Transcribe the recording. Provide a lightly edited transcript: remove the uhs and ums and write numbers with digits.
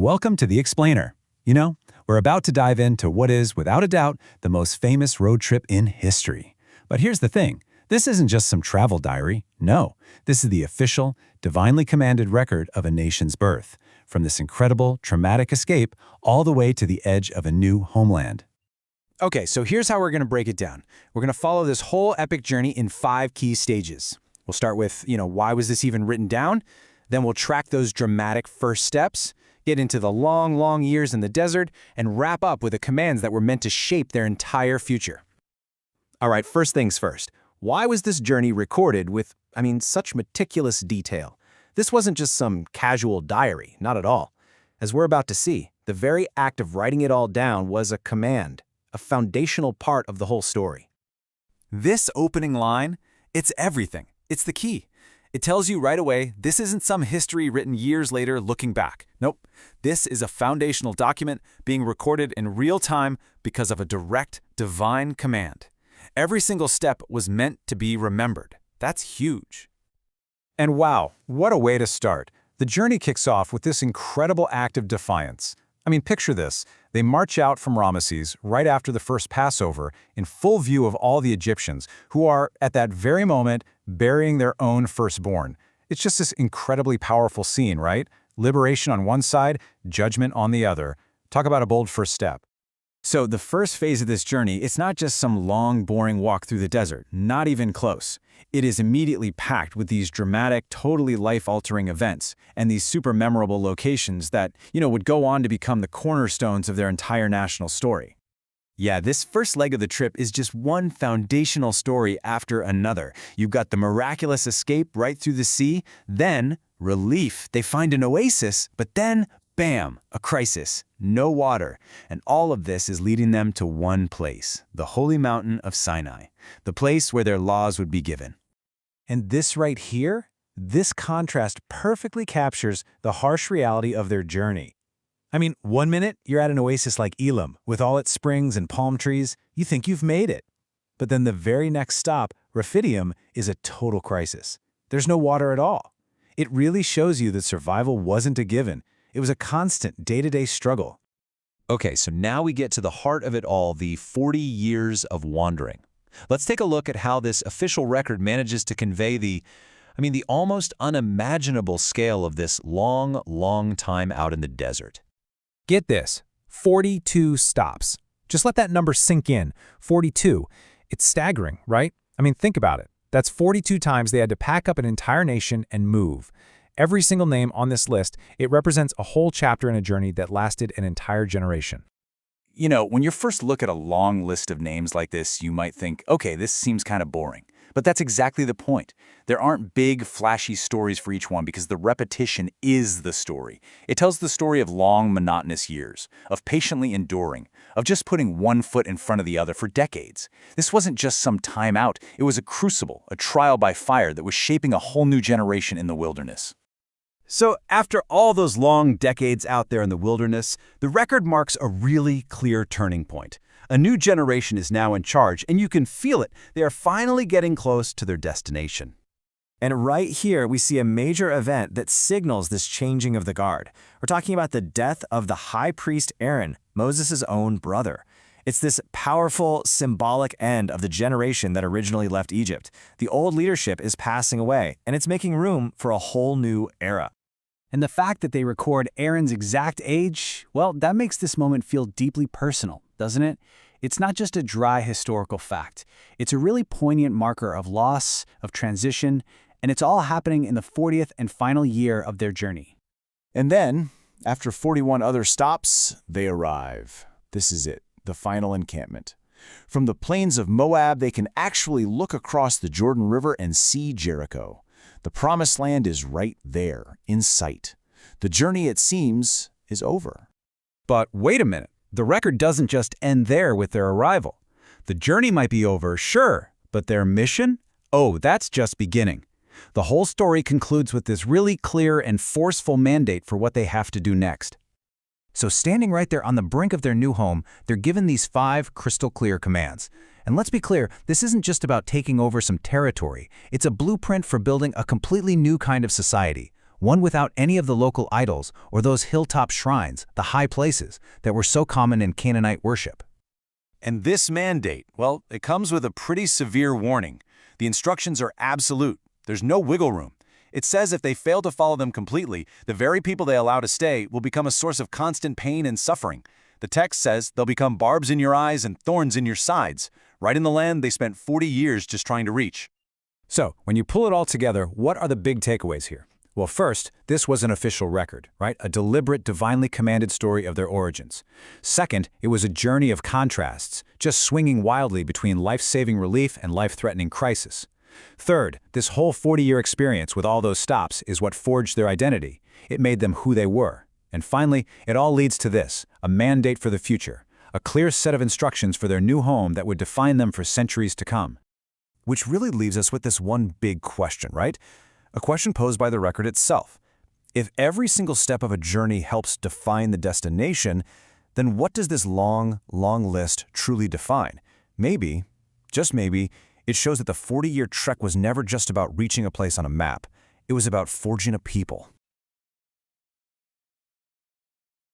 Welcome to The Explainer. We're about to dive into what is, without a doubt, the most famous road trip in history. But here's the thing. This isn't just some travel diary. No, this is the official, divinely commanded record of a nation's birth, from this incredible, traumatic escape all the way to the edge of a new homeland. Okay, so here's how we're going to break it down. We're going to follow this whole epic journey in 5 key stages. We'll start with, why was this even written down? Then we'll track those dramatic first steps, get into the long, long years in the desert, and wrap up with the commands that were meant to shape their entire future. All right, first things first. Why was this journey recorded with, such meticulous detail? This wasn't just some casual diary, not at all. As we're about to see, the very act of writing it all down was a command, a foundational part of the whole story. This opening line, it's everything. It's the key. It tells you right away, this isn't some history written years later looking back. Nope. This is a foundational document being recorded in real time because of a direct, divine command. Every single step was meant to be remembered. That's huge. And wow, what a way to start. The journey kicks off with this incredible act of defiance. Picture this. They march out from Ramesses right after the first Passover in full view of all the Egyptians, who are, at that very moment, burying their own firstborn. It's just this incredibly powerful scene, right? Liberation on one side, judgment on the other. Talk about a bold first step. So the first phase of this journey, it's not just some long, boring walk through the desert, not even close. It is immediately packed with these dramatic, totally life-altering events and these super memorable locations that, would go on to become the cornerstones of their entire national story. Yeah, this first leg of the trip is just one foundational story after another. You've got the miraculous escape right through the sea, then relief. They find an oasis, but then bam, a crisis, no water, and all of this is leading them to one place, the holy mountain of Sinai, the place where their laws would be given. And this right here, this contrast perfectly captures the harsh reality of their journey. 1 minute, you're at an oasis like Elim, with all its springs and palm trees, you think you've made it. But then the very next stop, Rephidim, is a total crisis. There's no water at all. It really shows you that survival wasn't a given. It was a constant, day-to-day struggle. Okay, so now we get to the heart of it all, the 40 years of wandering. Let's take a look at how this official record manages to convey the almost unimaginable scale of this long, long time out in the desert. Get this, 42 stops. Just let that number sink in, 42. It's staggering, right? Think about it. That's 42 times they had to pack up an entire nation and move. Every single name on this list, it represents a whole chapter in a journey that lasted an entire generation. When you first look at a long list of names like this, you might think, okay, this seems kind of boring. But that's exactly the point. There aren't big, flashy stories for each one because the repetition is the story. It tells the story of long, monotonous years, of patiently enduring, of just putting one foot in front of the other for decades. This wasn't just some time out. It was a crucible, a trial by fire that was shaping a whole new generation in the wilderness. So after all those long decades out there in the wilderness, the record marks a really clear turning point. A new generation is now in charge, and you can feel it. They are finally getting close to their destination. And right here, we see a major event that signals this changing of the guard. We're talking about the death of the high priest Aaron, Moses' own brother. It's this powerful, symbolic end of the generation that originally left Egypt. The old leadership is passing away, and it's making room for a whole new era. And the fact that they record Aaron's exact age, well, that makes this moment feel deeply personal, doesn't it? It's not just a dry historical fact. It's a really poignant marker of loss, of transition, and it's all happening in the 40th and final year of their journey. And then, after 41 other stops, they arrive. This is it, the final encampment. From the plains of Moab, they can actually look across the Jordan River and see Jericho. The promised land is right there, in sight. The journey, it seems, is over. But wait a minute. The record doesn't just end there with their arrival. The journey might be over, sure, but their mission? Oh, that's just beginning. The whole story concludes with this really clear and forceful mandate for what they have to do next. So standing right there on the brink of their new home, they're given these 5 crystal-clear commands. And let's be clear, this isn't just about taking over some territory. It's a blueprint for building a completely new kind of society, one without any of the local idols or those hilltop shrines, the high places, that were so common in Canaanite worship. And this mandate, well, it comes with a pretty severe warning. The instructions are absolute. There's no wiggle room. It says if they fail to follow them completely, the very people they allow to stay will become a source of constant pain and suffering. The text says they'll become barbs in your eyes and thorns in your sides, right in the land they spent 40 years just trying to reach. So, when you pull it all together, what are the big takeaways here? Well, first, this was an official record, right? A deliberate, divinely commanded story of their origins. Second, it was a journey of contrasts, just swinging wildly between life-saving relief and life-threatening crisis. Third, this whole 40-year experience with all those stops is what forged their identity. It made them who they were. And finally, it all leads to this, a mandate for the future, a clear set of instructions for their new home that would define them for centuries to come. Which really leaves us with this one big question, right? A question posed by the record itself. If every single step of a journey helps define the destination, then what does this long, long list truly define? Maybe, just maybe, it shows that the 40-year trek was never just about reaching a place on a map. It was about forging a people.